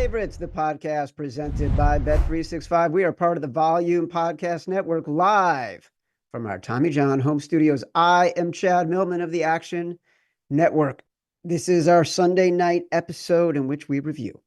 Favorites, the podcast presented by Bet365. We are part of the Volume Podcast Network, live from our Tommy John home studios. I am Chad Millman of the Action Network. This is our Sunday night episode in which we review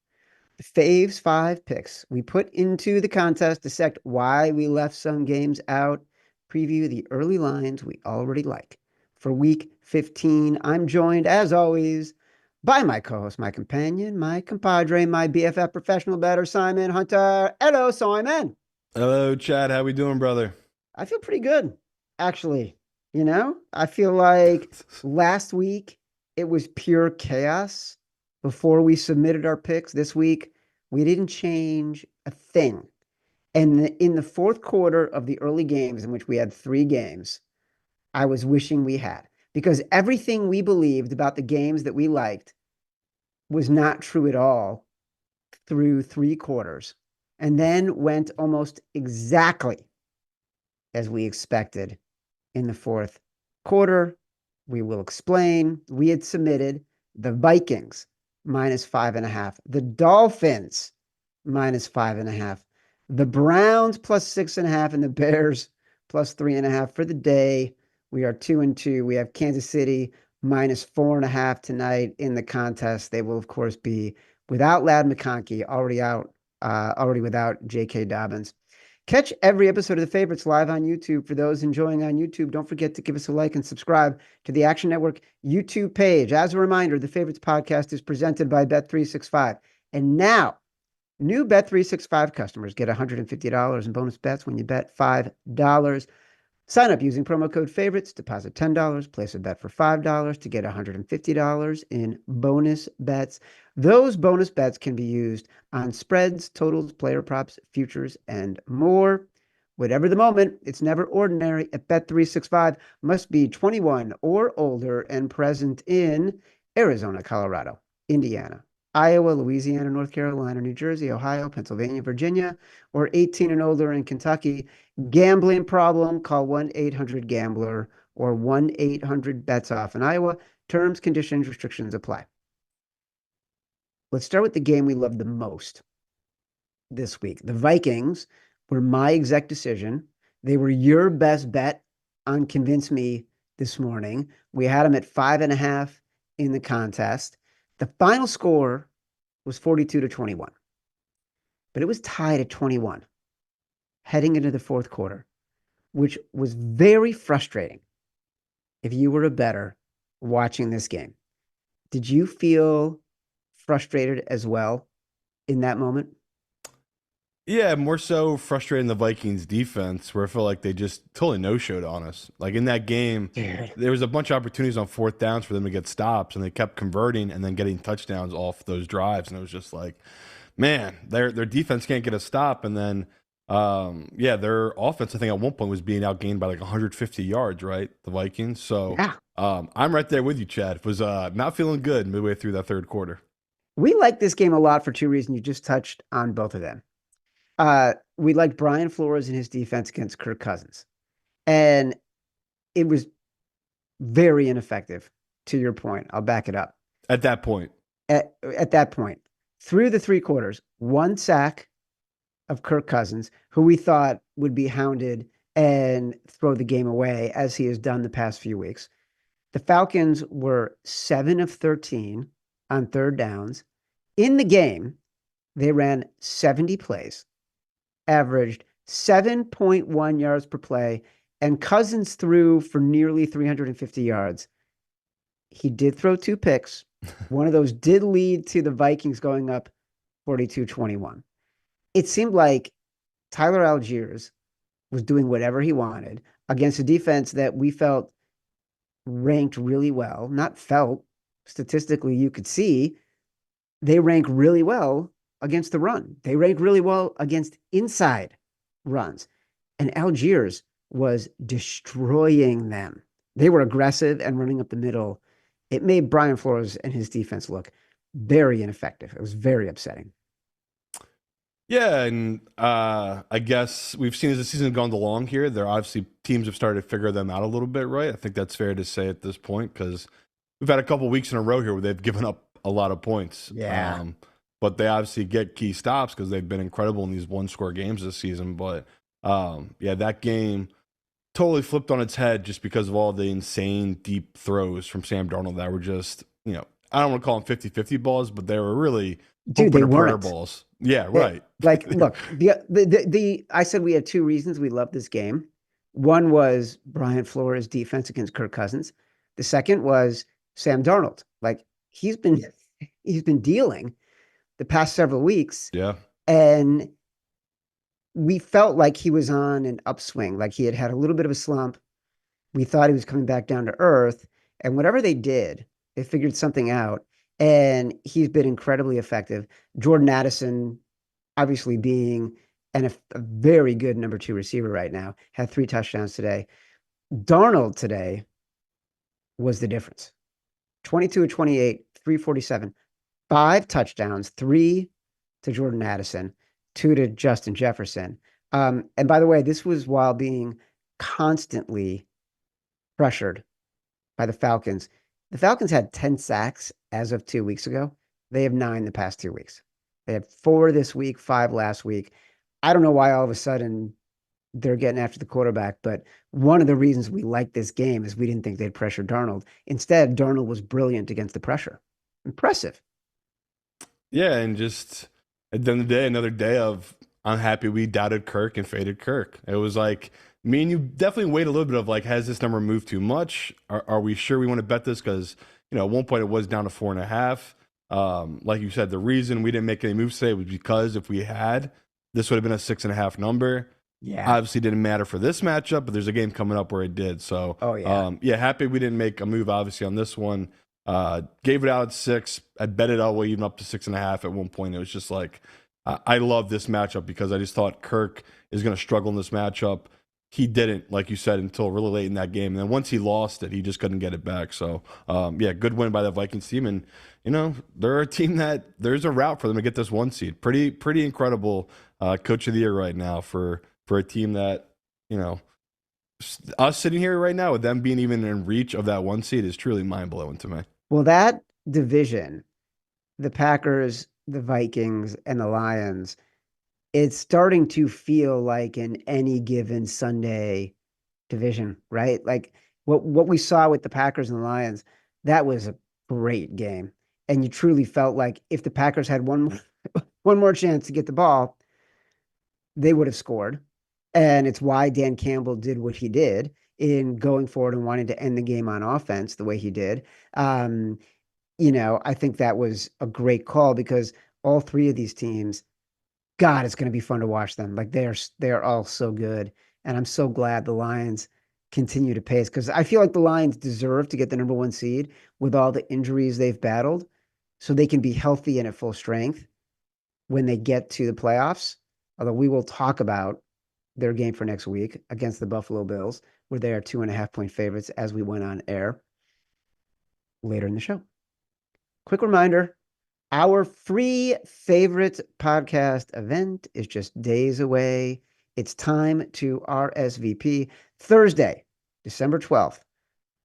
the Faves 5 picks we put into the contest, dissect why we left some games out, preview the early lines we already like. For week 15, I'm joined, as always, by my co-host, my companion, my compadre, my BFF professional bettor, Simon Hunter. Hello, Simon. Hello, Chad. How we doing, brother? I feel pretty good, actually. I feel like last week it was pure chaos before we submitted our picks. This week, we didn't change a thing. And in the fourth quarter of the early games, in which we had 3 games, I was wishing we had. Because everything we believed about the games that we liked was not true at all through 3 quarters, and then went almost exactly as we expected in the fourth quarter. We will explain. We had submitted the Vikings -5.5, the Dolphins -5.5, the Browns +6.5, and the Bears +3.5 for the day. We are 2-2. We have Kansas City -4.5 tonight in the contest. They will, of course, be without Ladd McConkey, already without J.K. Dobbins. Catch every episode of The Favorites live on YouTube. For those enjoying on YouTube, don't forget to give us a like and subscribe to the Action Network YouTube page. As a reminder, The Favorites podcast is presented by Bet365. And now, new Bet365 customers get $150 in bonus bets when you bet $5. Sign up using promo code FAVORITES, deposit $10, place a bet for $5 to get $150 in bonus bets. Those bonus bets can be used on spreads, totals, player props, futures, and more. Whatever the moment, it's never ordinary at Bet365. Must be 21 or older and present in Arizona, Colorado, Indiana, Iowa, Louisiana, North Carolina, New Jersey, Ohio, Pennsylvania, Virginia, or 18 and older in Kentucky. Gambling problem, call 1-800-GAMBLER or 1-800-BETS-OFF in Iowa. Terms, conditions, restrictions apply. Let's start with the game we loved the most this week. The Vikings were my exec decision. They were your best bet on Convince Me this morning. We had them at 5.5 in the contest. The final score was 42-21, but it was tied at 21 heading into the fourth quarter, which was very frustrating if you were a bettor watching this game. Did you feel frustrated as well in that moment? Yeah, more so frustrating the Vikings defense, where I feel like they just totally no-showed on us. Like in that game, Dude. there was a bunch of opportunities on fourth downs for them to get stops, and they kept converting and then getting touchdowns off those drives. And it was just like, man, their defense can't get a stop. And then, their offense, I think at one point was being outgained by like 150 yards, right? The Vikings. So Yeah. I'm right there with you, Chad. It was not feeling good midway through that third quarter. We liked this game a lot for 2 reasons. You just touched on both of them. We liked Brian Flores and his defense against Kirk Cousins. And it was very ineffective, to your point. I'll back it up. At that point. At that point, through the 3 quarters, 1 sack of Kirk Cousins, who we thought would be hounded and throw the game away, as he has done the past few weeks. The Falcons were 7 of 13 on third downs. In the game, they ran 70 plays, averaged 7.1 yards per play, and Cousins threw for nearly 350 yards. He did throw 2 picks. One of those did lead to the Vikings going up 42-21. It seemed like Tyler Algiers was doing whatever he wanted against a defense that we felt ranked really well. Not felt, statistically, you could see they rank really well against the run. They rank really well against inside runs. And Algiers was destroying them. They were aggressive and running up the middle. It made Brian Flores and his defense look very ineffective. It was very upsetting. Yeah, and I guess we've seen as the season gone along here, there obviously teams have started to figure them out a little bit, right? I think that's fair to say at this point because we've had a couple weeks in a row here where they've given up a lot of points. Yeah. but they obviously get key stops because they've been incredible in these one-score games this season. But yeah, that game totally flipped on its head just because of all the insane deep throws from Sam Darnold that were just, I don't want to call them 50-50 balls, but they were really Dude, open they to prayer weren't. balls. Yeah, They, right. like, look, the I said we had two reasons we love this game. One was Brian Flores' defense against Kirk Cousins. The second was Sam Darnold. Like he's been he's been dealing the past several weeks, Yeah. and we felt like he was on an upswing. Like he had had a little bit of a slump. We thought he was coming back down to earth, and whatever they did, they figured something out, and he's been incredibly effective. Jordan Addison obviously being a very good number two receiver right now, had 3 touchdowns today. Darnold today was the difference. 22 of 28, 347, 5 touchdowns, three to Jordan Addison, two to Justin Jefferson. And by the way, this was while being constantly pressured by the Falcons. The Falcons had 10 sacks as of 2 weeks ago. They have 9 the past 2 weeks. They had 4 this week, 5 last week. I don't know why all of a sudden they're getting after the quarterback, but one of the reasons we liked this game is we didn't think they'd pressure Darnold. Instead, Darnold was brilliant against the pressure. Impressive. Yeah, and just at the end of the day, another day of I'm happy we doubted Kirk and faded Kirk. It was like me and you definitely wait a little bit of like, has this number moved too much? Are we sure we want to bet this? Because at one point it was down to 4.5. Like you said, the reason we didn't make any moves today was because if we had, this would have been a 6.5 number. Yeah. Obviously didn't matter for this matchup, but there's a game coming up where it did. So Oh, yeah. yeah, happy we didn't make a move obviously on this one. Gave it out at 6. I bet it all way even up to 6.5 at one point. It was just like I love this matchup because I just thought Kirk is going to struggle in this matchup. He didn't, like you said, until really late in that game. And then once he lost it, he just couldn't get it back. So yeah, good win by the Vikings team. And they're a team that there's a route for them to get this 1 seed. Pretty incredible coach of the year right now for a team that us sitting here right now with them being even in reach of that 1 seed is truly mind blowing to me. Well, that division, the Packers, the Vikings, and the Lions, it's starting to feel like an any given Sunday division, right? Like what we saw with the Packers and the Lions, that was a great game. And you truly felt like if the Packers had one more chance to get the ball, they would have scored. And it's why Dan Campbell did what he did in going forward and wanting to end the game on offense the way he did. Um, I think that was a great call because all three of these teams, God, it's going to be fun to watch them. Like they're all so good, and I'm so glad the Lions continue to pace because I feel like the Lions deserve to get the number one seed with all the injuries they've battled, so they can be healthy and at full strength when they get to the playoffs. Although we will talk about their game for next week against the Buffalo Bills, where they are 2.5 point favorites as we went on air later in the show. Quick reminder, our free favorite podcast event is just days away. It's time to RSVP Thursday, December 12th.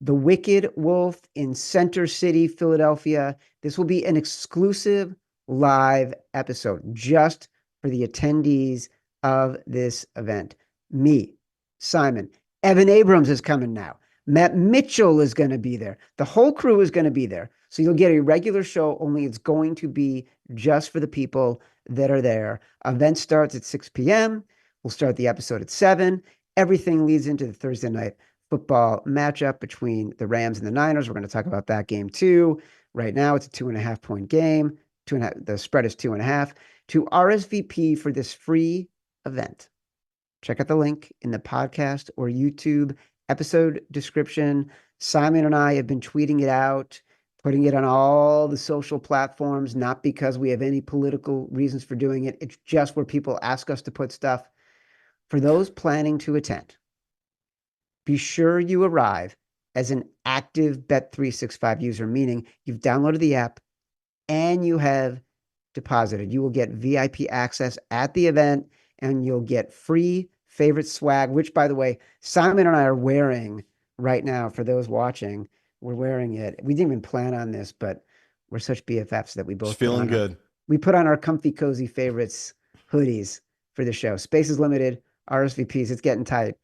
The Wicked Wolf in Center City, Philadelphia. This will be an exclusive live episode just for the attendees of this event. Me, Simon, Evan Abrams is coming now. Matt Mitchell is going to be there. The whole crew is going to be there. So you'll get a regular show, only it's going to be just for the people that are there. Event starts at 6 p.m. We'll start the episode at 7. Everything leads into the Thursday night football matchup between the Rams and the Niners. We're going to talk about that game too. Right now, it's a 2.5 point game. The spread is 2.5. To RSVP for this free event, check out the link in the podcast or YouTube episode description. Simon and I have been tweeting it out, putting it on all the social platforms, not because we have any political reasons for doing it. It's just where people ask us to put stuff. For those planning to attend, be sure you arrive as an active Bet365 user, meaning you've downloaded the app and you have deposited. You will get VIP access at the event and you'll get free favorite swag, which, by the way, Simon and I are wearing right now. For those watching, we're wearing it. We didn't even plan on this, but we're such BFFs that we Just both put feeling on our good. We put on our comfy, cozy favorites hoodies for the show. Space is limited. RSVPs, it's getting tight.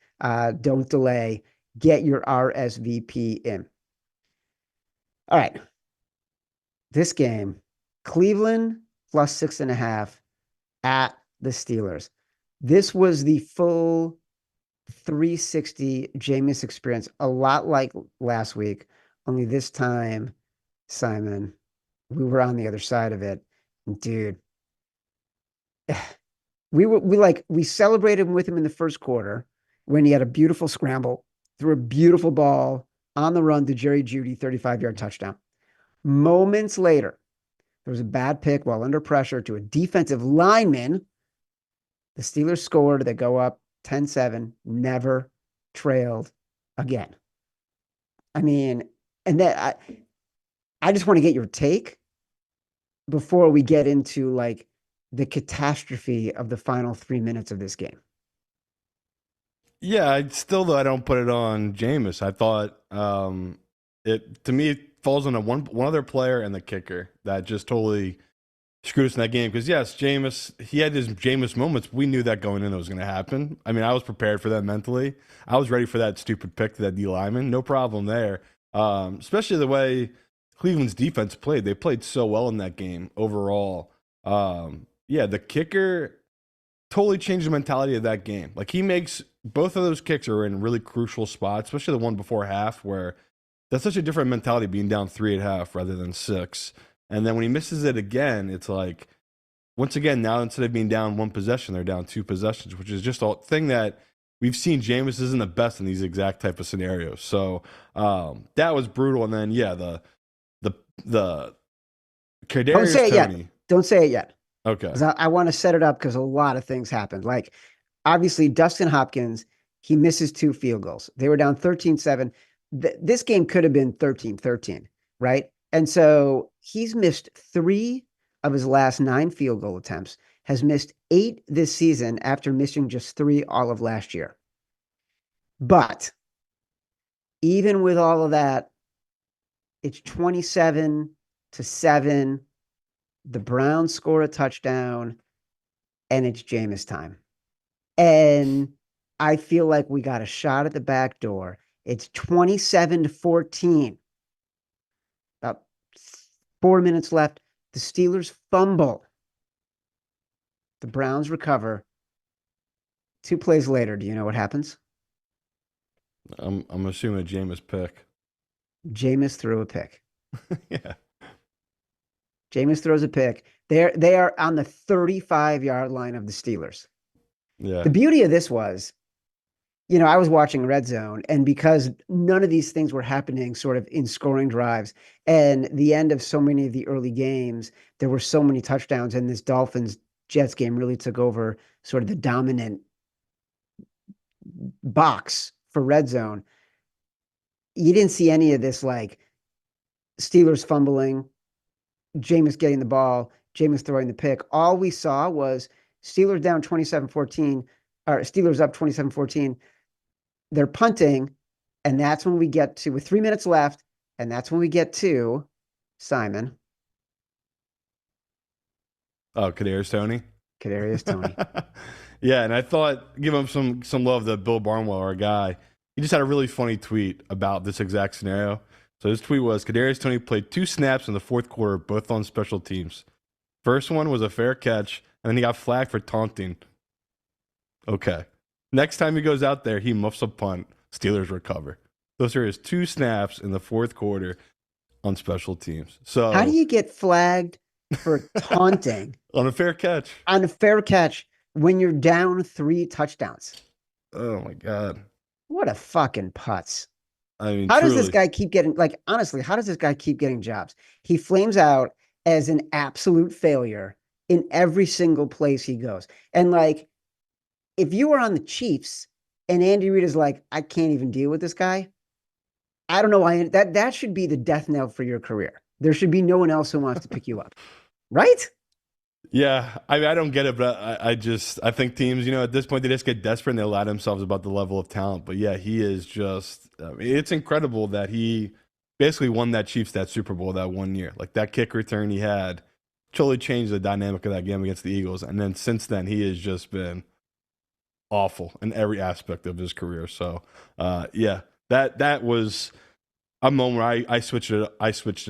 Don't delay. Get your RSVP in. All right. This game, Cleveland plus 6.5 at the Steelers. This was the full 360 Jameis experience, a lot like last week, only this time, Simon, we were on the other side of it. Dude, we celebrated with him in the first quarter when he had a beautiful scramble, threw a beautiful ball on the run to Jerry Jeudy, 35-yard touchdown. Moments later, there was a bad pick while under pressure to a defensive lineman. The Steelers scored. They go up 10-7, never trailed again. I mean, and that I just want to get your take before we get into like the catastrophe of the final 3 minutes of this game. Yeah, though I don't put it on Jameis. I thought it to me it falls on one other player and the kicker that just totally screwed us in that game. Because yes, Jameis, he had his Jameis moments. We knew that going in that was going to happen. I mean, I was prepared for that mentally. I was ready for that stupid pick to that D lineman. No problem there. Especially the way Cleveland's defense played. They played so well in that game overall. Yeah, the kicker totally changed the mentality of that game. Like he makes both of those kicks are in really crucial spots, especially the one before half where that's such a different mentality being down 3.5 rather than 6. And then when he misses it again, it's like once again now instead of being down one possession, they're down 2 possessions, which is just a thing that we've seen. Jameis isn't the best in these exact type of scenarios. So that was brutal. And then yeah, the Don't say Kadarius it yet. Toney. Don't say it yet. Okay. I want to set it up because a lot of things happened. Like, obviously, Dustin Hopkins, he misses 2 field goals. They were down 13-7. This game could have been 13-13, right? And so he's missed 3 of his last 9 field goal attempts, has missed 8 this season after missing just 3 all of last year. But even with all of that, it's 27-7. The Browns score a touchdown, and it's Jameis time. And I feel like we got a shot at the back door. It's 27-14. About 4 minutes left. The Steelers fumble. The Browns recover. 2 plays later, do you know what happens? I'm assuming a Jameis pick. Jameis threw a pick. Yeah. Jameis throws a pick. They are on the 35-yard line of the Steelers. Yeah. The beauty of this was, I was watching Red Zone, and because none of these things were happening sort of in scoring drives, and the end of so many of the early games, there were so many touchdowns, and this Dolphins-Jets game really took over sort of the dominant box for Red Zone. You didn't see any of this, like Steelers fumbling, Jameis getting the ball, Jameis throwing the pick. All we saw was Steelers down 27-14, or Steelers up 27-14. They're punting, and that's when we get to, with 3 minutes left, and that's when we get to Simon. Oh, Kadarius Toney. Kadarius Toney. Yeah, and I thought give him some love to Bill Barnwell, our guy. He just had a really funny tweet about this exact scenario. So his tweet was, Kadarius Toney played 2 snaps in the fourth quarter, both on special teams. First one was a fair catch, and then he got flagged for taunting. Okay. Next time he goes out there, he muffs a punt. Steelers recover. Those are his 2 snaps in the fourth quarter on special teams. So how do you get flagged for taunting on a fair catch? On a fair catch when you're down 3 touchdowns? Oh my God. What a fucking putz. I mean, how truly. does this guy keep getting, like, honestly, how does this guy keep getting jobs? He flames out as an absolute failure in every single place he goes. And like, if you were on the Chiefs and Andy Reid is like, I can't even deal with this guy, I don't know why that should be the death knell for your career. There should be no one else who wants to pick you up. Right? Yeah, I don't get it, but I think teams, at this point they just get desperate and they lie to themselves about the level of talent. But yeah, he is just, it's incredible that he basically won that Chiefs that Super Bowl that one year. Like that kick return he had totally changed the dynamic of that game against the Eagles. And then since then, he has just been awful in every aspect of his career. So, yeah, that was a moment where I switched it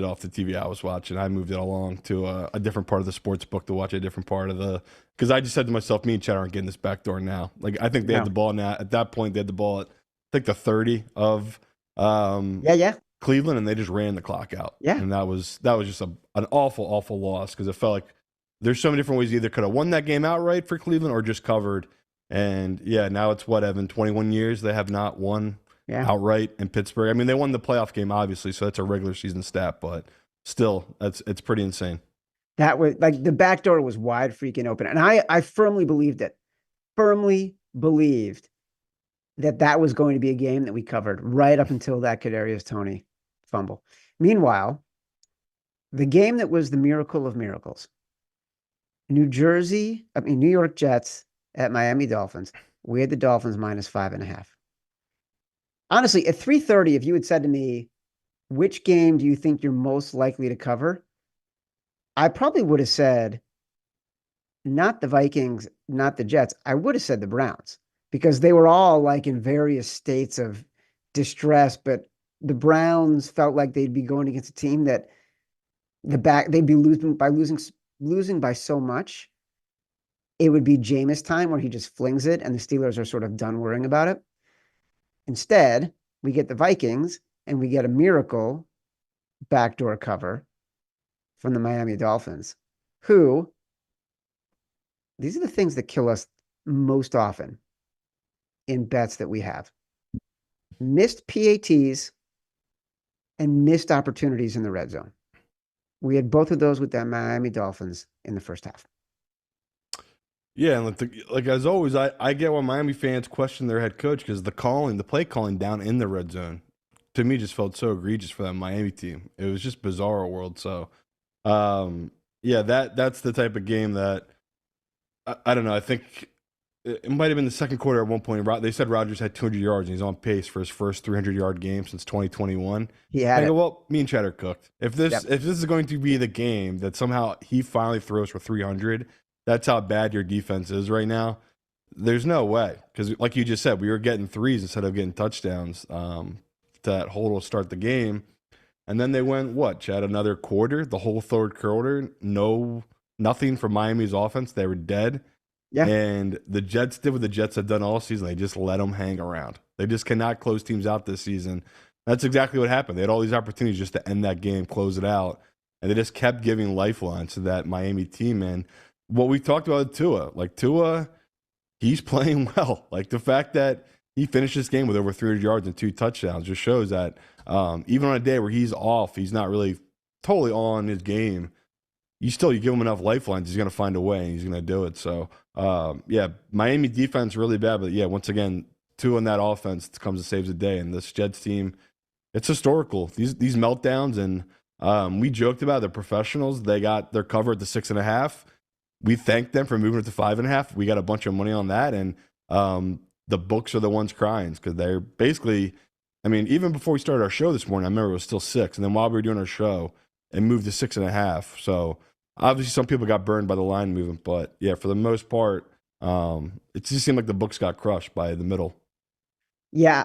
off the TV I was watching. I moved it along to a different part of the sports book to watch a different part of the, because I just said to myself, me and Chad aren't getting this back door now. Like I think they had No. the ball now. At that point, they had the ball at I think the 30 of Yeah, yeah, Cleveland, and they just ran the clock out. yeah. And that was just an awful loss, because it felt like there's so many different ways you either could have won that game outright for Cleveland or just covered. And yeah, now it's what, Evan, 21 years they have not won Yeah. outright in Pittsburgh. I mean, they won the playoff game, obviously, so that's a regular season stat, but still, it's pretty insane. That was like the back door was wide freaking open. And I firmly believed it. Firmly believed that that was going to be a game that we covered right up until that Kadarius Toney fumble. Meanwhile, the game that was the miracle of miracles, New York Jets at Miami Dolphins. We had the Dolphins -5.5. Honestly, at 3:30, if you had said to me, which game do you think you're most likely to cover? I probably would have said not the Vikings, not the Jets. I would have said the Browns because they were all like in various states of distress, but the Browns felt like they'd be going against a team that they'd be losing by so much. It would be Jameis time where he just flings it and the Steelers are sort of done worrying about it. Instead, we get the Vikings and we get a miracle backdoor cover from the Miami Dolphins, who these are the things that kill us most often in bets that we have. Missed PATs and missed opportunities in the red zone. We had both of those with the Miami Dolphins in the first half. Yeah, and like as always, I get why Miami fans question their head coach, because the play calling down in the red zone, to me, just felt so egregious for that Miami team. It was just bizarre world. So, yeah, that's the type of game that I don't know. I think it might have been the second quarter at one point. They said Rodgers had 200 yards and he's on pace for his first 300-yard game since 2021. He had I go, it. well, me and Chad are cooked. Yep. If this is going to be the game that somehow he finally throws for 300, that's how bad your defense is right now. There's no way, because like you just said, we were getting threes instead of getting touchdowns. That hold will start the game, and then they went what, Chad? Another quarter, the whole third quarter, nothing from Miami's offense. They were dead. Yeah. And the Jets did what the Jets have done all season. They just let them hang around. They just cannot close teams out this season. That's exactly what happened. They had all these opportunities just to end that game, close it out, and they just kept giving lifelines to that Miami team. And what we talked about with Tua, like Tua, he's playing well. Like the fact that he finished this game with over 300 yards and 2 touchdowns just shows that even on a day where he's off, he's not really totally on his game. You give him enough lifelines, he's going to find a way, and he's going to do it. So, yeah, Miami defense really bad, but yeah, once again, Tua in that offense comes and saves the day. And this Jets team, it's historical. These meltdowns, and we joked about it, the professionals. They got their cover at the 6.5. We thanked them for moving it to 5.5. We got a bunch of money on that, and the books are the ones crying, because they're basically. I mean, even before we started our show this morning, I remember it was still 6, and then while we were doing our show, it moved to 6.5. So obviously, some people got burned by the line movement, but yeah, for the most part, it just seemed like the books got crushed by the middle. Yeah.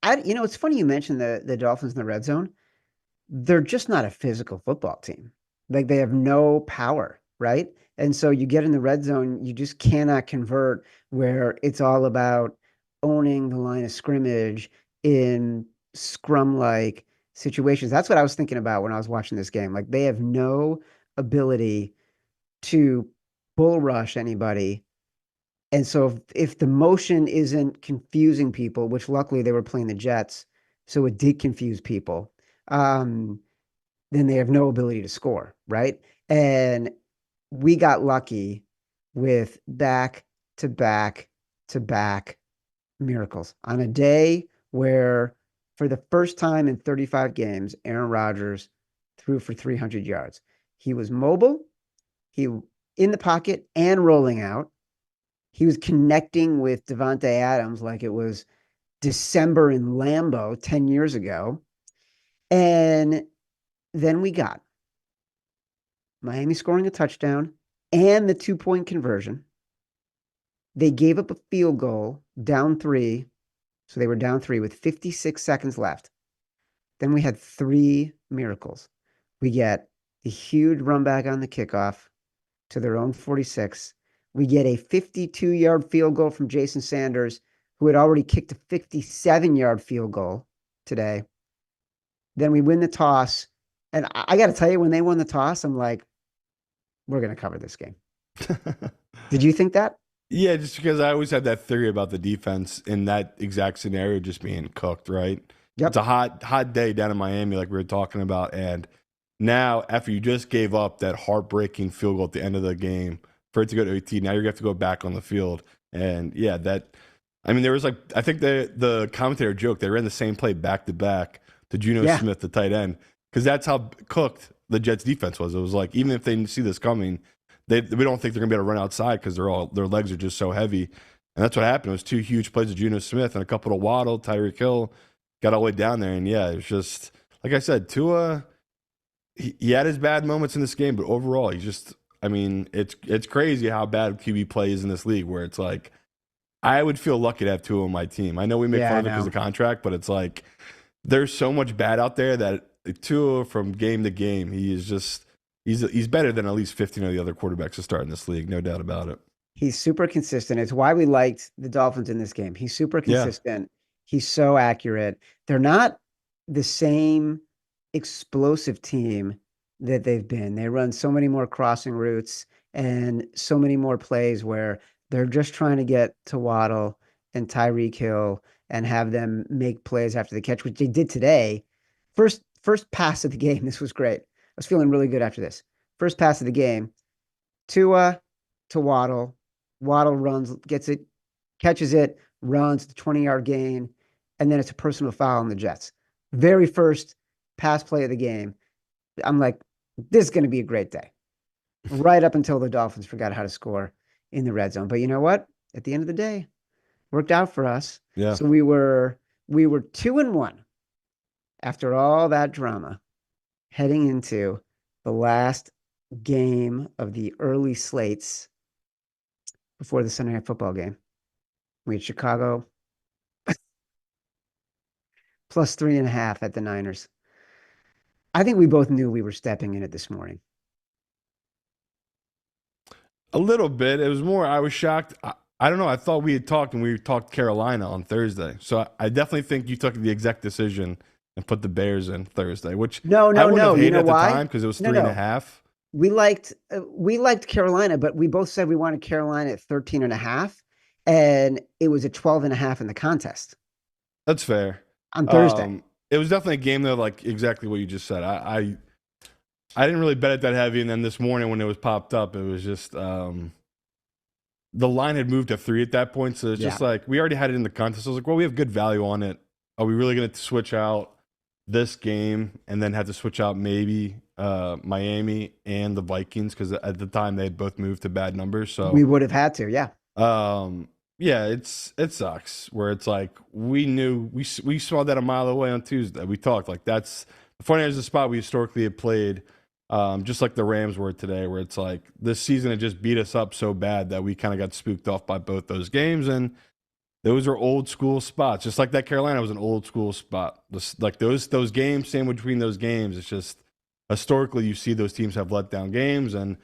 It's funny you mentioned the Dolphins in the red zone. They're just not a physical football team. Like they have no power, right? And so you get in the red zone, you just cannot convert where it's all about owning the line of scrimmage in scrum-like situations. That's what I was thinking about when I was watching this game. Like they have no ability to bull rush anybody. And so if the motion isn't confusing people, which luckily they were playing the Jets, so it did confuse people, um, then they have no ability to score, right? And we got lucky with back to back to back miracles on a day where, for the first time in 35 games, Aaron Rodgers threw for 300 yards. He was mobile, he in the pocket and rolling out. He was connecting with Devontae Adams like it was December in Lambeau 10 years ago. And then we got Miami scoring a touchdown and the 2-point conversion. They gave up a field goal down 3. So they were down 3 with 56 seconds left. Then we had 3 miracles. We get a huge run back on the kickoff to their own 46. We get a 52-yard field goal from Jason Sanders, who had already kicked a 57-yard field goal today. Then we win the toss. And I got to tell you, when they won the toss, I'm like, we're going to cover this game. Did you think that? Yeah, just because I always had that theory about the defense in that exact scenario just being cooked, right? It's Yep. a hot day down in Miami, like we were talking about. And now, after you just gave up that heartbreaking field goal at the end of the game for it to go to 18, now you're going to have to go back on the field. And yeah, I mean, there was like, I think the commentator joked, they ran the same play back to back to Geno Yeah. Smith, the tight end, because that's how cooked the Jets defense was. It was like, even if they didn't see this coming, we don't think they're gonna be able to run outside because their legs are just so heavy, and that's what happened. It was 2 huge plays of Geno Smith and a couple to Waddle. Tyreek Hill got all the way down there, and yeah, it was just like I said. Tua, he had his bad moments in this game, but overall, he's just. I mean, it's crazy how bad QB play is in this league. Where it's like, I would feel lucky to have Tua on my team. I know we make Yeah, fun I of it because know. of the contract, but it's like there's so much bad out there that Tua from game to game, he is just. He's better than at least 15 of the other quarterbacks to start in this league, no doubt about it. He's super consistent. It's why we liked the Dolphins in this game. He's super Yeah, consistent. He's so accurate. They're not the same explosive team that they've been. They run so many more crossing routes and so many more plays where they're just trying to get to Waddle and Tyreek Hill and have them make plays after the catch, which they did today. First pass of the game. This was great. I was feeling really good after this. First pass of the game. Tua to Waddle. Waddle runs, gets it, catches it, runs the 20-yard gain, and then it's a personal foul on the Jets. Very first pass play of the game. I'm like, this is going to be a great day. Right up until the Dolphins forgot how to score in the red zone. But you know what? At the end of the day, worked out for us. yeah. So we were 2-1 after all that drama heading into the last game of the early slates before the Sunday Night Football game. We had Chicago plus 3.5 at the Niners. I think we both knew we were stepping in it this morning. A little bit. It was more, I was shocked. I don't know. I thought we had talked and we talked Carolina on Thursday. So I definitely think you took the exact decision and put the Bears in Thursday, which No, I no, wouldn't no. have You hated know at the why? time because it was No, three and a no. half. We liked Carolina, but we both said we wanted Carolina at 13.5, and it was at 12.5 in the contest That's fair. on Thursday. It was definitely a game though, like exactly what you just said. I didn't really bet it that heavy, and then this morning when it was popped up, it was just the line had moved to 3 at that point, so it's Yeah. just like we already had it in the contest. I was like, well, we have good value on it. Are we really going to switch out this game and then have to switch out maybe Miami and the Vikings because at the time they had both moved to bad numbers. So We would have had to, yeah. yeah, it sucks where it's like we knew we saw that a mile away on Tuesday. We talked like that's the 49ers is a spot we historically have played. Just like the Rams were today, where it's like this season had just beat us up so bad that we kind of got spooked off by both those games. And those are old school spots. Just like that Carolina was an old school spot. Like those games, sandwiched between those games, it's just historically you see those teams have let down games. And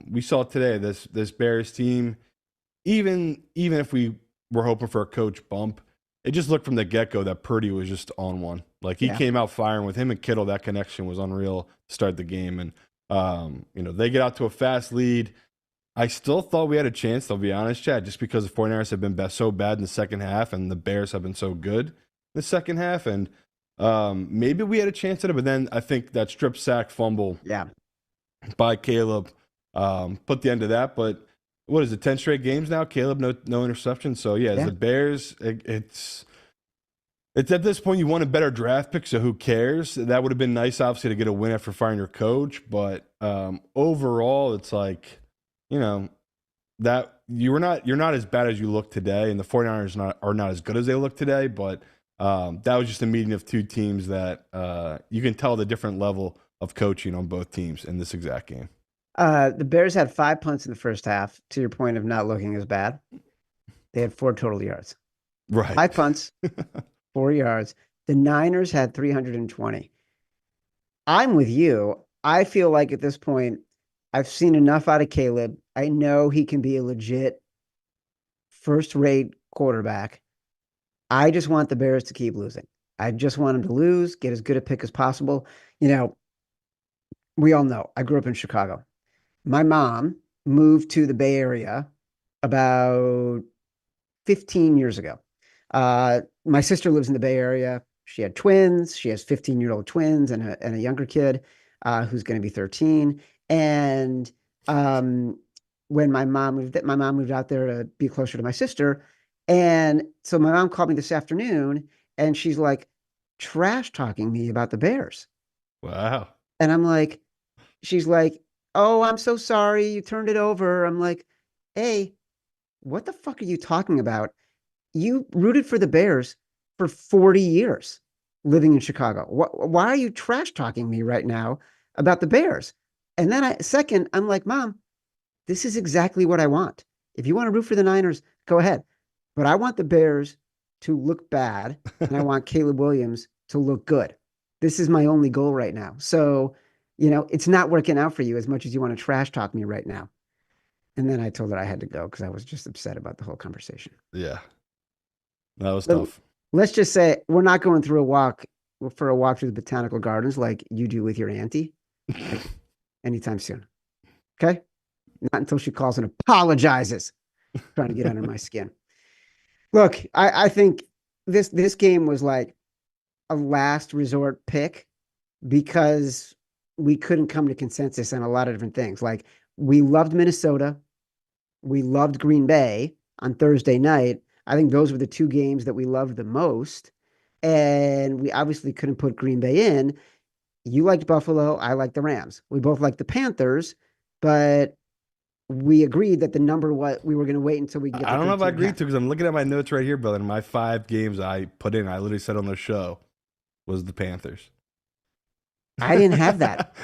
we saw today this Bears team, even if we were hoping for a coach bump, it just looked from the get-go that Purdy was just on one. Like he Yeah. came out firing with him and Kittle. That connection was unreal to start the game. And, they get out to a fast lead. I still thought we had a chance, I'll be honest, Chad, just because the 49ers have been so bad in the second half and the Bears have been so good in the second half. And maybe we had a chance at it, but then I think that strip sack fumble Yeah. by Caleb put the end to that. But what is it, 10 straight games now? Caleb, no interception. So, yeah, as Yeah. the Bears, it's at this point you want a better draft pick, so who cares? That would have been nice, obviously, to get a win after firing your coach. But overall, it's like, that you're not as bad as you look today, and the 49ers are not as good as they look today. But That was just a meeting of two teams that you can tell the different level of coaching on both teams in this exact game. The Bears had 5 punts in the first half, to your point of not looking as bad. They had 4 total yards. Right. 5 punts, 4 yards. The Niners had 320. I'm with you. I feel like at this point, I've seen enough out of Caleb. I know he can be a legit first rate quarterback. I just want the Bears to keep losing. I just want them to lose, get as good a pick as possible. You know, we all know I grew up in Chicago. My mom moved to the Bay Area about 15 years ago. My sister lives in the Bay Area. She had twins. She has 15-year-old twins and a younger kid who's going to be 13. And when my mom moved out there to be closer to my sister. And so my mom called me this afternoon and she's like trash talking me about the Bears. Wow. And I'm like, she's like, "Oh, I'm so sorry. You turned it over." I'm like, "Hey, what the fuck are you talking about? You rooted for the Bears for 40 years living in Chicago. Why are you trash talking me right now about the Bears?" And then second, I'm like, "Mom, this is exactly what I want. If you want to root for the Niners, go ahead. But I want the Bears to look bad and I want Caleb Williams to look good. This is my only goal right now. So, it's not working out for you as much as you want to trash talk me right now." And then I told her I had to go because I was just upset about the whole conversation. Yeah. That was But tough. let's just say we're not going through a walk for a walk through the botanical gardens like you do with your auntie anytime soon. Okay? Not until she calls and apologizes, trying to get under my skin. Look, I think this game was like a last resort pick because we couldn't come to consensus on a lot of different things. Like we loved Minnesota, we loved Green Bay on Thursday night. I think those were the two games that we loved the most. And we obviously couldn't put Green Bay in. You liked Buffalo. I liked the Rams. We both liked the Panthers, but we agreed that the number what we were going to wait until we can get I to don't know if I 13 and a agreed half. to because I'm looking at my notes right here, Bill, and my 5 games I put in, I literally said on the show was the Panthers. I didn't have that.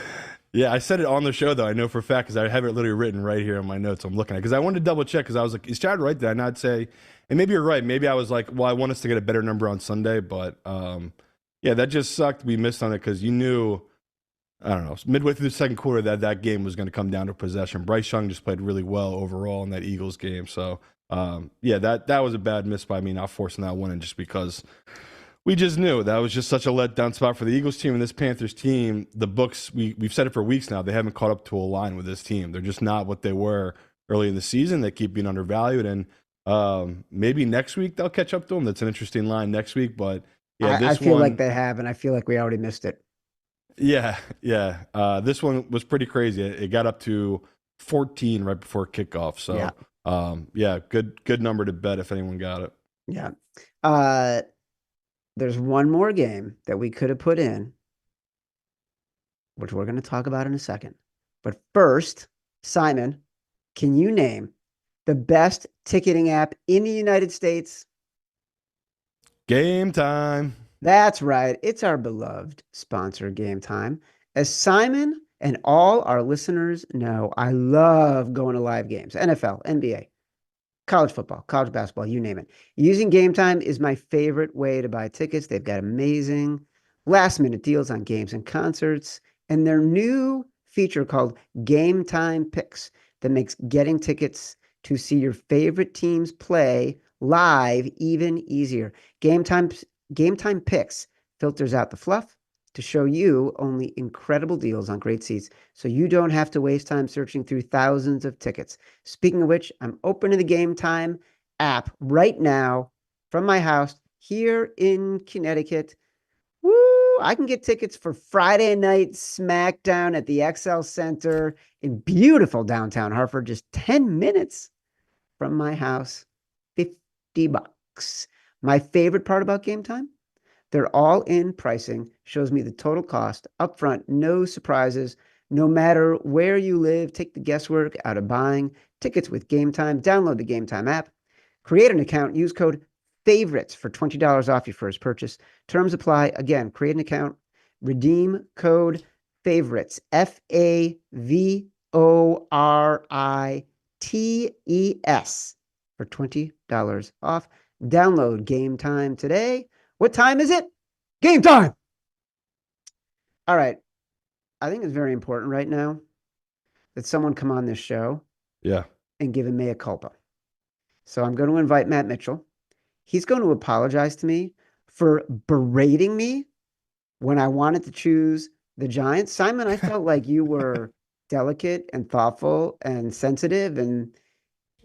Yeah, I said it on the show though. I know for a fact because I have it literally written right here in my notes. I'm looking at because I wanted to double check because I was like, "Is Chad right?" There, and I'd say, and maybe you're right. Maybe I was like, "Well, I want us to get a better number on Sunday," but yeah, that just sucked. We missed on it because you knew, I don't know, midway through the second quarter that game was going to come down to possession. Bryce Young just played really well overall in that Eagles game. So yeah, that was a bad miss by me not forcing that one in just because we just knew that was just such a letdown spot for the Eagles team and this Panthers team. The books, we've said it for weeks now, they haven't caught up to a line with this team. They're just not what they were early in the season. They keep being undervalued. And maybe next week they'll catch up to them. That's an interesting line next week. But yeah, I this feel like one, they have, and I feel like we already missed it. yeah. This one was pretty crazy. It got up to 14 right before kickoff. So Yeah. yeah, good number to bet if anyone got it. Yeah. There's one more game that we could have put in, which we're going to talk about in a second. But first, Simon, can you name the best ticketing app in the United States? Game time. That's right. It's our beloved sponsor, Game Time. As Simon and all our listeners know, I love going to live games, NFL, NBA, college football, college basketball, you name it. Using Game Time is my favorite way to buy tickets. They've got amazing last minute deals on games and concerts, and their new feature called Game Time Picks that makes getting tickets to see your favorite teams play live even easier. Game Time Picks filters out the fluff to show you only incredible deals on great seats so you don't have to waste time searching through thousands of tickets. Speaking of which, I'm opening the Game Time app right now from my house here in Connecticut. Woo! I can get tickets for Friday night SmackDown at the XL Center in beautiful downtown Hartford, just 10 minutes from my house. $50. My favorite part about Game Time? They're all in pricing, shows me the total cost upfront, no surprises. No matter where you live, take the guesswork out of buying tickets with Game Time. Download the Game Time app, create an account, use code favorites for $20 off your first purchase. Terms apply. Again, create an account, redeem code favorites, FAVORITES for $20 off. Download Game Time today. What time is it? Game time. All right. I think it's very important right now that someone come on this show Yeah. and give a mea culpa. So I'm going to invite Matt Mitchell. He's going to apologize to me for berating me when I wanted to choose the Giants. Simon, I felt like you were delicate and thoughtful and sensitive and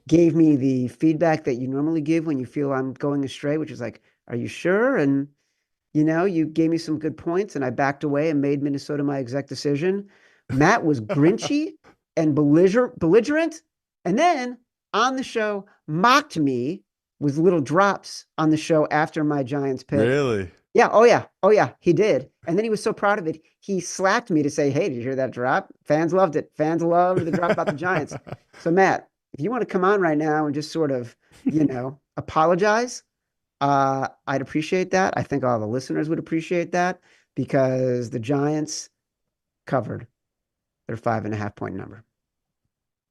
gave me the feedback that you normally give when you feel I'm going astray, which is like, are you sure? And, you gave me some good points and I backed away and made Minnesota my exact decision. Matt was grinchy and belligerent. And then on the show, mocked me with little drops on the show after my Giants pick. Really? Yeah. Oh, yeah. Oh, yeah. He did. And then he was so proud of it. He slapped me to say, hey, did you hear that drop? Fans loved it. Fans loved the drop about the Giants. So, Matt, if you want to come on right now and just sort of, apologize, I'd appreciate that. I think all the listeners would appreciate that because the Giants covered their 5.5-point number.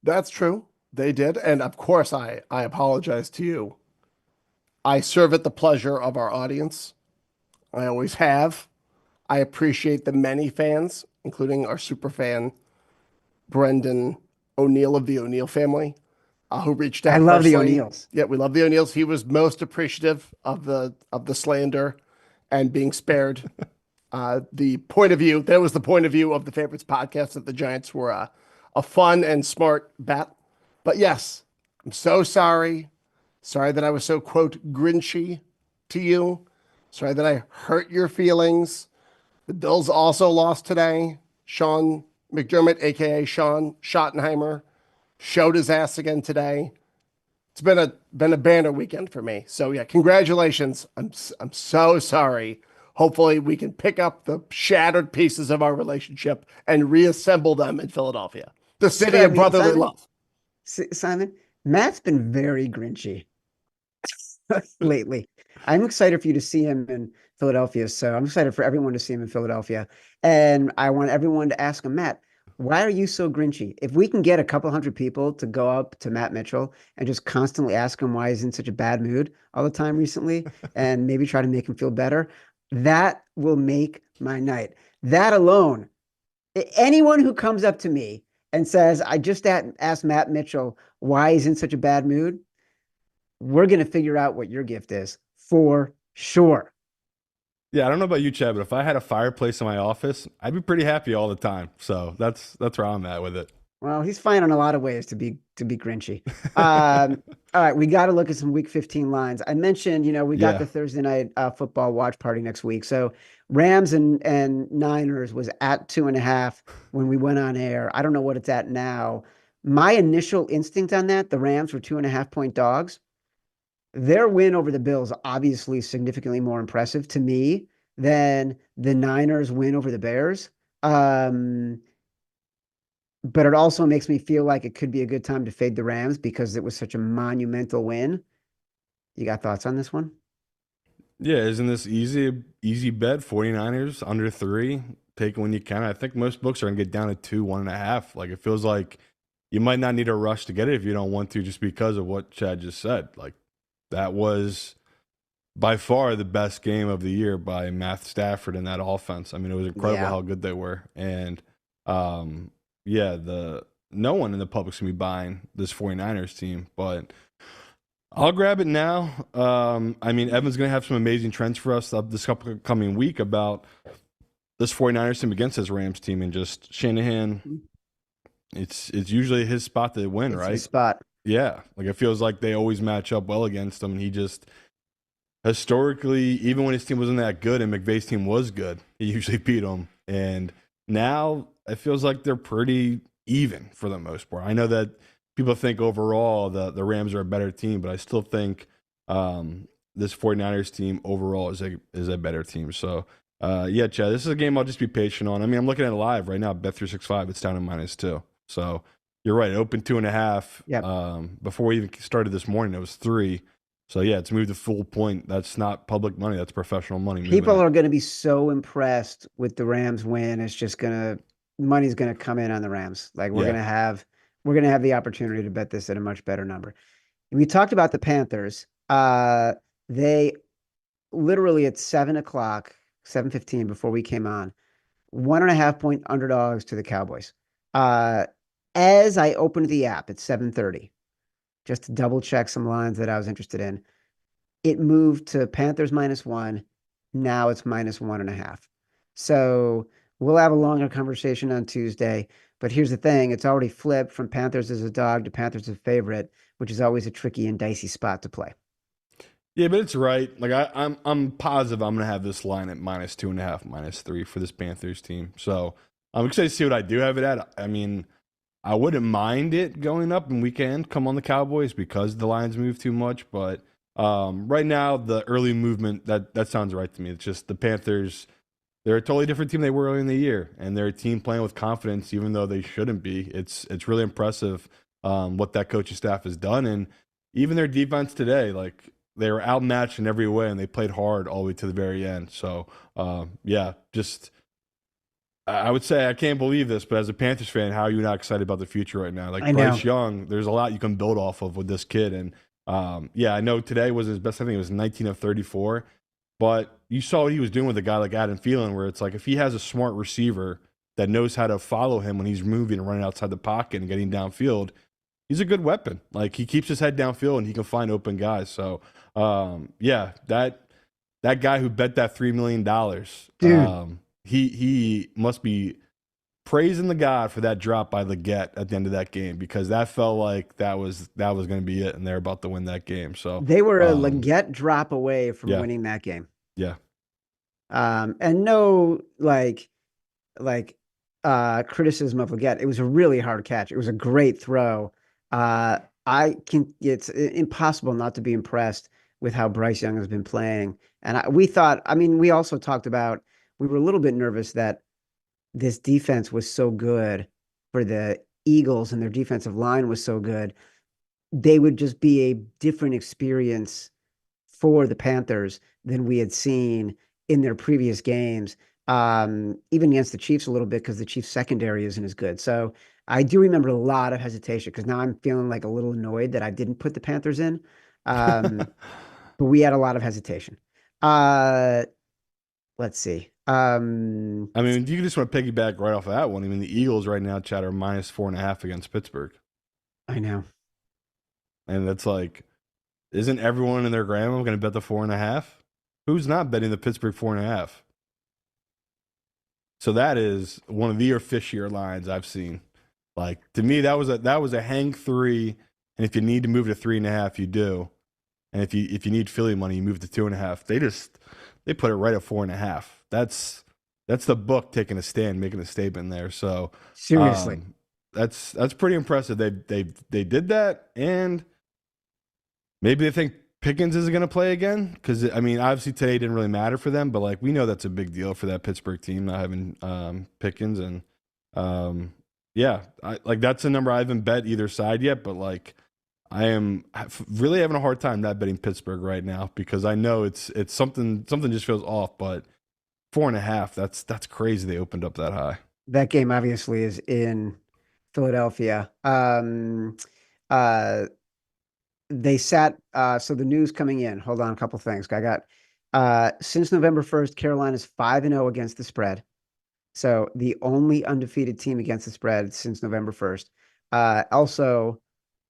That's true. They did. And of course, I apologize to you. I serve at the pleasure of our audience. I always have. I appreciate the many fans, including our super fan, Brendan O'Neill of the O'Neill family, who reached out. I love the personally. O'Neills. Yeah, we love the O'Neills. He was most appreciative of the slander and being spared. The point of view, that was the point of view of the Favorites podcast, that the Giants were a fun and smart bet. But yes, I'm so sorry. Sorry that I was so, quote, grinchy to you. Sorry that I hurt your feelings. The Bills also lost today. Sean McDermott, a.k.a. Sean Schottenheimer, showed his ass again today. It's been a banner weekend for me. So, yeah, congratulations. I'm so sorry. Hopefully we can pick up the shattered pieces of our relationship and reassemble them in Philadelphia, the city of brotherly love. Simon, Matt's been very grinchy lately. I'm excited for you to see him in Philadelphia. So I'm excited for everyone to see him in Philadelphia. And I want everyone to ask him, Matt, why are you so grinchy? If we can get a couple hundred people to go up to Matt Mitchell and just constantly ask him why he's in such a bad mood all the time recently and maybe try to make him feel better, that will make my night. That alone, anyone who comes up to me and says, I just asked Matt Mitchell why he's in such a bad mood, we're going to figure out what your gift is for sure. Yeah, I don't know about you, Chad, but if I had a fireplace in my office, I'd be pretty happy all the time. So that's where I'm at with it. Well, he's fine in a lot of ways to be grinchy. All right, we got to look at some Week 15 lines. I mentioned, we got the Thursday night football watch party next week. So Rams and Niners was at 2.5 when we went on air. I don't know what it's at now. My initial instinct on that, the Rams were 2.5-point dogs. Their win over the Bills obviously significantly more impressive to me than the Niners win over the Bears. But it also makes me feel like it could be a good time to fade the Rams because it was such a monumental win. You got thoughts on this one? Yeah, isn't this easy bet? 49ers under 3. Take it when you can. I think most books are going to get down to 2, 1.5. Like, it feels like you might not need a rush to get it if you don't want to, just because of what Chad just said. Like, that was by far the best game of the year by Matt Stafford and that offense. I mean, it was incredible how good they were. And, no one in the public's going to be buying this 49ers team, but I'll grab it now. I mean, Evan's going to have some amazing trends for us this coming week about this 49ers team against his Rams team, and just Shanahan. It's usually his spot to win, right? His spot. Yeah. Like, it feels like they always match up well against him. And he just, historically, even when his team wasn't that good and McVay's team was good, he usually beat them. And now it feels like they're pretty even for the most part. I know that people think overall the Rams are a better team, but I still think this 49ers team overall is a better team. So, Chad, this is a game I'll just be patient on. I mean, I'm looking at it live right now. Bet365, it's down to -2. So you're right. It opened 2.5. Yep. Before we even started this morning, it was 3. So yeah, it's moved a full point. That's not public money. That's professional money moving People it. are going to be so impressed with the Rams win. It's just gonna money's going to come in on the Rams. Like Yeah. we're gonna have the opportunity to bet this at a much better number. We talked about the Panthers. They literally at 7 o'clock, 7:15 before we came on, 1.5 point underdogs to the Cowboys. Uh, as I opened the app at 7:30, just to double check some lines that I was interested in, it moved to Panthers -1. Now it's -1.5. So we'll have a longer conversation on Tuesday. But here's the thing, it's already flipped from Panthers as a dog to Panthers as a favorite, which is always a tricky and dicey spot to play. Yeah, but it's right. Like I'm positive I'm gonna have this line at -2.5, -3 for this Panthers team. So I'm excited to see what I do have it at. I mean, I wouldn't mind it going up in weekend, come on the Cowboys because the lines move too much. But right now, the early movement that sounds right to me. It's just the Panthers. They're a totally different team they were early in the year, and they're a team playing with confidence, even though they shouldn't be. It's really impressive what that coaching staff has done, and even their defense today, like they were outmatched in every way, and they played hard all the way to the very end. So yeah, just I would say I can't believe this, but as a Panthers fan, how are you not excited about the future right now? Like I know. Bryce Young, there's a lot you can build off of with this kid, and yeah, I know today was his best. I think it was 19 of 34. But you saw what he was doing with a guy like Adam Thielen, where it's like if he has a smart receiver that knows how to follow him when he's moving and running outside the pocket and getting downfield, he's a good weapon. Like he keeps his head downfield and he can find open guys. So yeah, that guy who bet that $3 million, Dude, he must be praising the God for that drop by Leggett at the end of that game because that felt like that was going to be it, and they're about to win that game. So they were a Leggett drop away from yeah, winning that game. yeah. And no criticism of Leggett. It was a really hard catch. It was a great throw. It's impossible not to be impressed with how Bryce Young has been playing. And we also talked about, we were a little bit nervous that this defense was so good for the Eagles and their defensive line was so good. They would just be a different experience for the Panthers than we had seen in their previous games, even against the Chiefs a little bit because the Chiefs secondary isn't as good. So I do remember a lot of hesitation because now I'm feeling like a little annoyed that I didn't put the Panthers in. Um, but we had a lot of hesitation. Uh, let's see. I mean, you just want to piggyback right off of that one. I mean, the Eagles right now chatter -4.5 against Pittsburgh, I know. and that's like, isn't everyone and their grandma going to bet the 4.5? Who's not betting the Pittsburgh 4.5? So that is one of the fishier lines I've seen. Like to me, that was a hang three, and if you need to move to 3.5, you do. And if you need Philly money, you move to 2.5. They put it right at 4.5. That's the book taking a stand, making a statement there. So Seriously. that's pretty impressive. They did that, and maybe they think Pickens isn't going to play again because I mean, obviously today didn't really matter for them, but like we know that's a big deal for that Pittsburgh team not having Pickens, and yeah, like that's a number I haven't bet either side yet, but like I am really having a hard time not betting Pittsburgh right now because I know it's something just feels off, but 4.5, that's crazy. They opened up that high. That game obviously is in Philadelphia. Uh, they sat so the news coming in. Hold on, a couple things. I got since November 1st, Carolina's 5-0 against the spread. So the only undefeated team against the spread since November 1st. Also,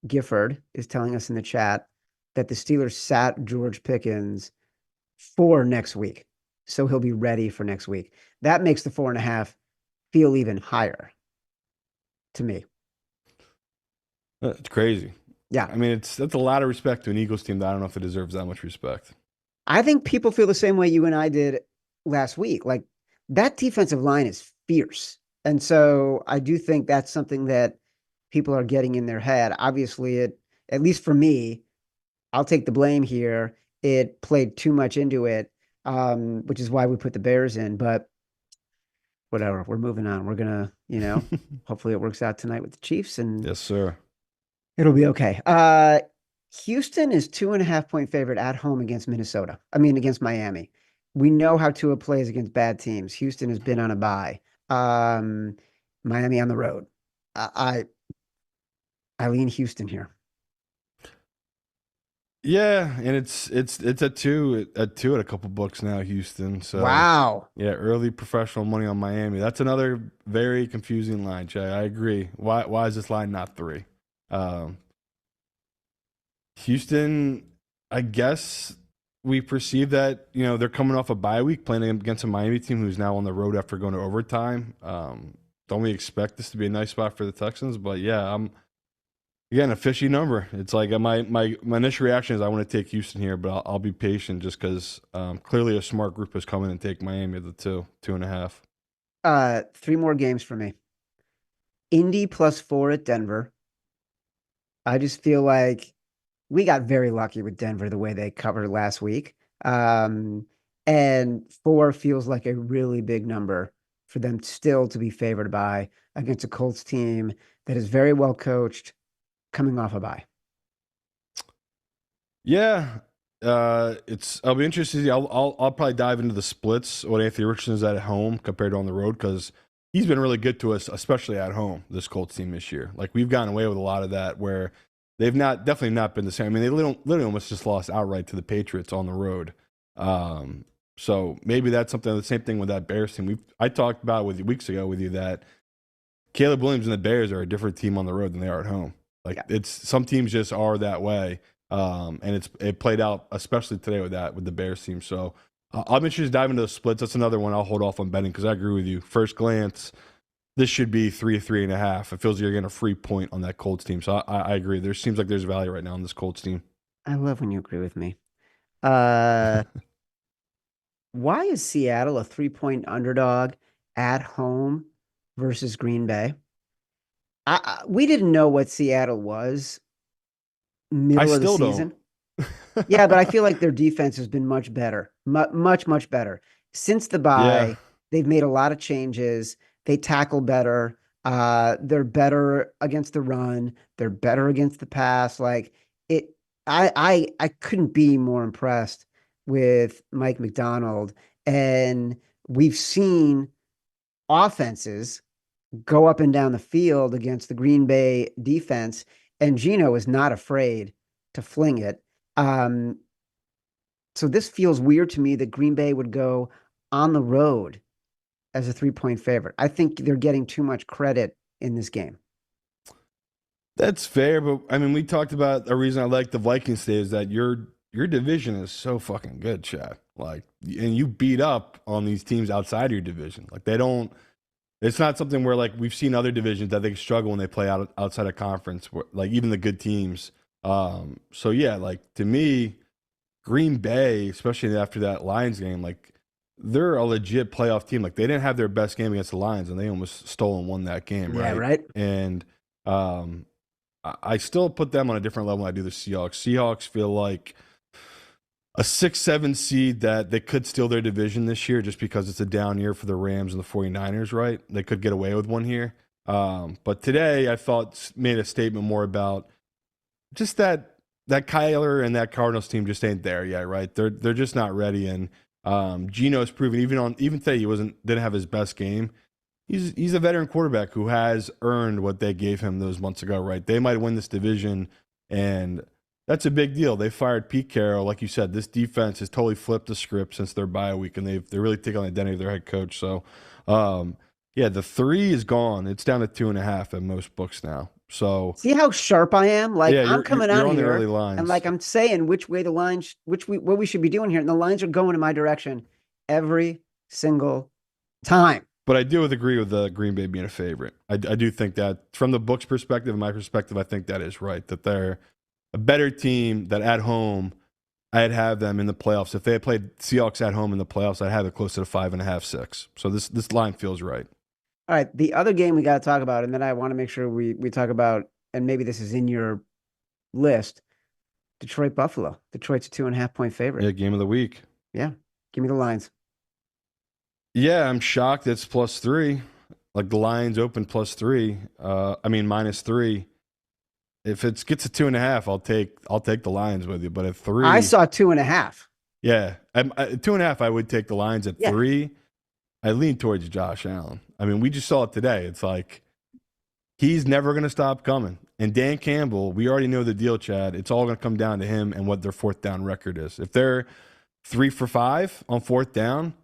Gifford is telling us in the chat that the Steelers sat George Pickens for next week. So he'll be ready for next week. That makes the 4.5 feel even higher to me. It's crazy. Yeah. I mean, that's a lot of respect to an Eagles team that I don't know if it deserves that much respect. I think people feel the same way you and I did last week. Like that defensive line is fierce. And so I do think that's something that people are getting in their head. Obviously, at least for me, I'll take the blame here. It played too much into it, which is why we put the Bears in. But whatever, we're moving on. We're gonna, hopefully it works out tonight with the Chiefs and Yes, sir. it'll be okay. Houston is 2.5 point favorite at home against Minnesota. I mean, against Miami. We know how Tua plays against bad teams. Houston has been on a bye. Um, Miami on the road. I I lean Houston here. Yeah, and it's at two at a couple books now, Houston. So Wow. yeah, early professional money on Miami. That's another very confusing line, Jay. I agree. Why is this line not 3? Um, Houston, I guess we perceive that, they're coming off a bye week playing against a Miami team who's now on the road after going to overtime. Don't we expect this to be a nice spot for the Texans? But yeah, again, a fishy number. It's like my initial reaction is I want to take Houston here, but I'll be patient just because clearly a smart group has come in and take Miami at the 2.5. Three more games for me. Indy +4 at Denver. I just feel like we got very lucky with Denver the way they covered last week. And 4 feels like a really big number for them still to be favored by against a Colts team that is very well coached coming off a bye. Yeah, I'll be interested to see. I'll probably dive into the splits when Anthony Richardson's at home compared to on the road because he's been really good to us, especially at home. This Colts team this year, like we've gotten away with a lot of that where they've definitely not been the same. I mean, they literally almost just lost outright to the Patriots on the road. So maybe that's something. The same thing with that Bears team. I talked about with you weeks ago with you that Caleb Williams and the Bears are a different team on the road than they are at home. Like it's some teams just are that way. And it played out especially today with the Bears team. So I'm interested to dive into the splits. That's another one I'll hold off on betting because I agree with you. First glance, this should be 3.5. It feels like you're getting a free point on that Colts team. So I agree. There seems like there's value right now on this Colts team. I love when you agree with me. Why is Seattle a 3-point underdog at home versus Green Bay? We didn't know what Seattle was I middle of the still season. don't. Yeah, but I feel like their defense has been much better, much better. Since the Yeah. bye, they've made a lot of changes. They tackle better. They're better against the run. They're better against the pass. Like it, I couldn't be more impressed with Mike McDonald. And we've seen offenses go up and down the field against the Green Bay defense, and Gino is not afraid to fling it. Um, so this feels weird to me that Green Bay would go on the road as a 3-point favorite. I think they're getting too much credit in this game. That's fair, but I mean, we talked about a reason I like the Vikings today is that your division is so fucking good, Chad. Like, and you beat up on these teams outside your division. Like, they don't. It's not something where like we've seen other divisions that they struggle when they play outside of conference, like even the good teams. So yeah, like to me, Green Bay, especially after that Lions game, like they're a legit playoff team. Like they didn't have their best game against the Lions, and they almost stole and won that game, Yeah, right? right. And I still put them on a different level than I do the Seahawks. Seahawks feel like a 6-7 seed that they could steal their division this year just because it's a down year for the Rams and the 49ers, right? They could get away with one here. But today I thought made a statement more about just that Kyler and that Cardinals team just ain't there yet, right? They're just not ready. And Geno's proven even today he didn't have his best game. He's a veteran quarterback who has earned what they gave him those months ago, right? They might win this division, and that's a big deal. They fired Pete Carroll, like you said. This defense has totally flipped the script since their bye week, and they're really taking on the identity of their head coach. So, yeah, the 3 is gone. It's down to 2.5 at most books now. So, See how sharp I am? Like yeah, I'm coming you're on on the here early and lines. like I'm saying which way the lines, what we should be doing here, and the lines are going in my direction every single time. But I do agree with the Green Bay being a favorite. I do think that from the book's perspective and my perspective, I think that is right. That they're a better team that at home, I'd have them in the playoffs. If they had played Seahawks at home in the playoffs, I'd have it close to 5.5, 6. So this line feels right. All right, the other game we got to talk about, and then I want to make sure we talk about, and maybe this is in your list, Detroit Buffalo. Detroit's a 2.5 point favorite. Yeah, game of the week. Yeah, give me the lines. Yeah, I'm shocked it's +3. Like the Lions open +3. I mean -3. if it gets to 2.5, I'll take the Lions with you. But at 3, I saw 2.5. yeah, at 2.5, I would take the Lions. At Yeah. 3, I lean towards Josh Allen. I mean, we just saw it today. It's like he's never going to stop coming. And Dan Campbell, we already know the deal, Chad. It's all going to come down to him and what their fourth down record is. If they're 3 for 5 on fourth down,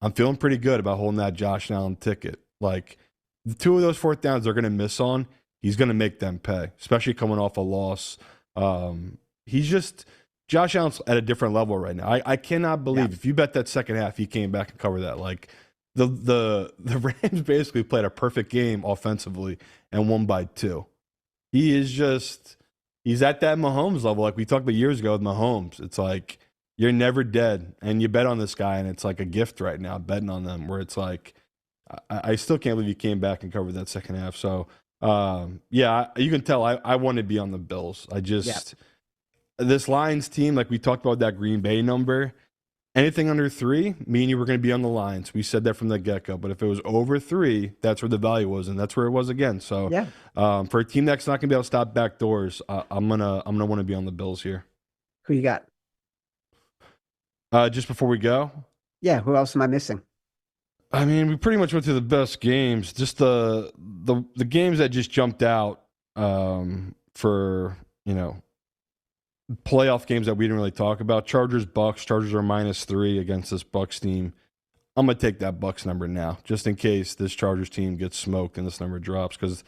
I'm feeling pretty good about holding that Josh Allen ticket. Like, the 2 of those fourth downs they're going to miss on, he's going to make them pay, especially coming off a loss. He's just Josh Allen's at a different level right now. I cannot believe if you bet that second half he came back and covered that. Like, the Rams basically played a perfect game offensively and won by 2. He is just he's at that Mahomes level, like we talked about years ago with Mahomes. It's like you're never dead, and you bet on this guy, and it's like a gift right now betting on them. Where it's like I still can't believe he came back and covered that second half. So yeah, you can tell I want to be on the Bills. I just this Lions team, like we talked about that Green Bay number. Anything under 3, me and you were going to be on the Lions. We said that from the get-go. But if it was over 3, that's where the value was, and that's where it was again. So for a team that's not going to be able to stop back doors, I'm gonna want to be on the Bills here. Who you got? Just before we go, Yeah, who else am I missing? I mean, we pretty much went through the best games. Just the games that just jumped out for playoff games that we didn't really talk about. Chargers Bucks. Chargers are -3 against this Bucks team. I'm gonna take that Bucks number now, just in case this Chargers team gets smoked and this number drops, because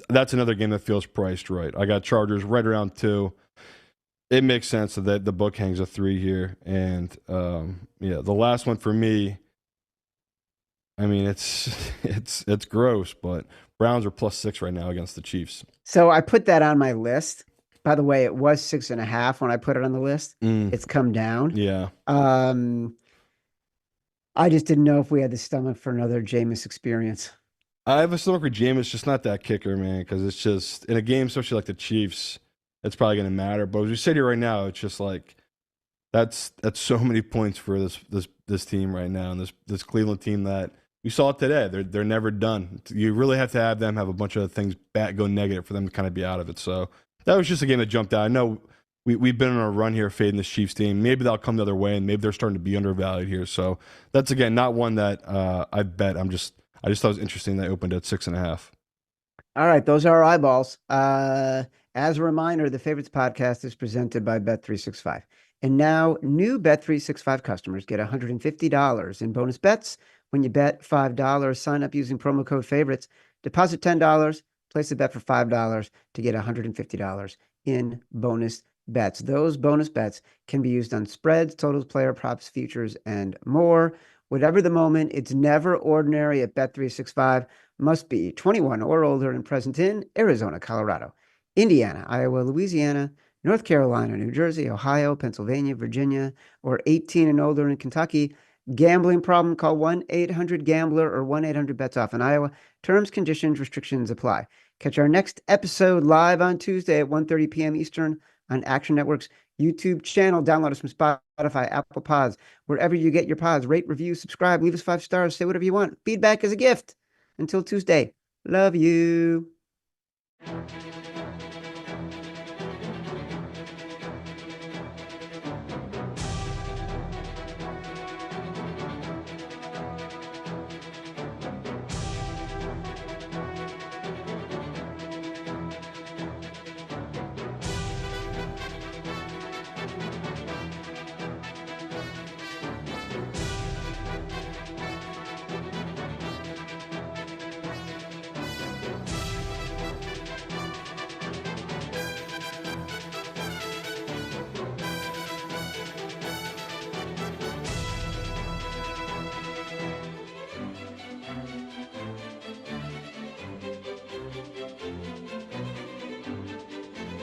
that's another game that feels priced right. I got Chargers right around 2. It makes sense that the book hangs a 3 here, and the last one for me. I mean, it's gross, but Browns are +6 right now against the Chiefs. So I put that on my list. By the way, it was 6.5 when I put it on the list. It's come down. Yeah. I just didn't know if we had the stomach for another Jameis experience. I have a stomach for Jameis, just not that kicker, man, because it's just in a game, especially like the Chiefs, it's probably going to matter. But as we sit here right now, it's just like that's so many points for this team right now, and this Cleveland team that we saw it today. They're never done. You really have to have them have a bunch of things go negative for them to kind of be out of it. So that was just a game that jumped out. I know we've been on a run here fading this Chiefs team. Maybe that'll come the other way, and maybe they're starting to be undervalued here. So that's, again, not one that I bet. I just thought it was interesting that opened at 6.5. All right, those are our eyeballs. As a reminder, the Favorites podcast is presented by Bet365. And now new Bet365 customers get $150 in bonus bets when you bet $5. Sign up using promo code favorites. Deposit $10. Place a bet for $5 to get $150 in bonus bets. Those bonus bets can be used on spreads, totals, player props, futures, and more. Whatever the moment, it's never ordinary at Bet365. Must be 21 or older and present in Arizona, Colorado, Indiana, Iowa, Louisiana, North Carolina, New Jersey, Ohio, Pennsylvania, Virginia, or 18 and older in Kentucky. Gambling problem? Call 1-800-GAMBLER or 1-800-BETS-OFF in Iowa. Terms, conditions, restrictions apply. Catch our next episode live on Tuesday at 1:30 p.m. Eastern on Action Network's YouTube channel. Download us from Spotify, Apple Pods, wherever you get your pods. Rate, review, subscribe, leave us 5 stars, say whatever you want. Feedback is a gift. Until Tuesday, love you.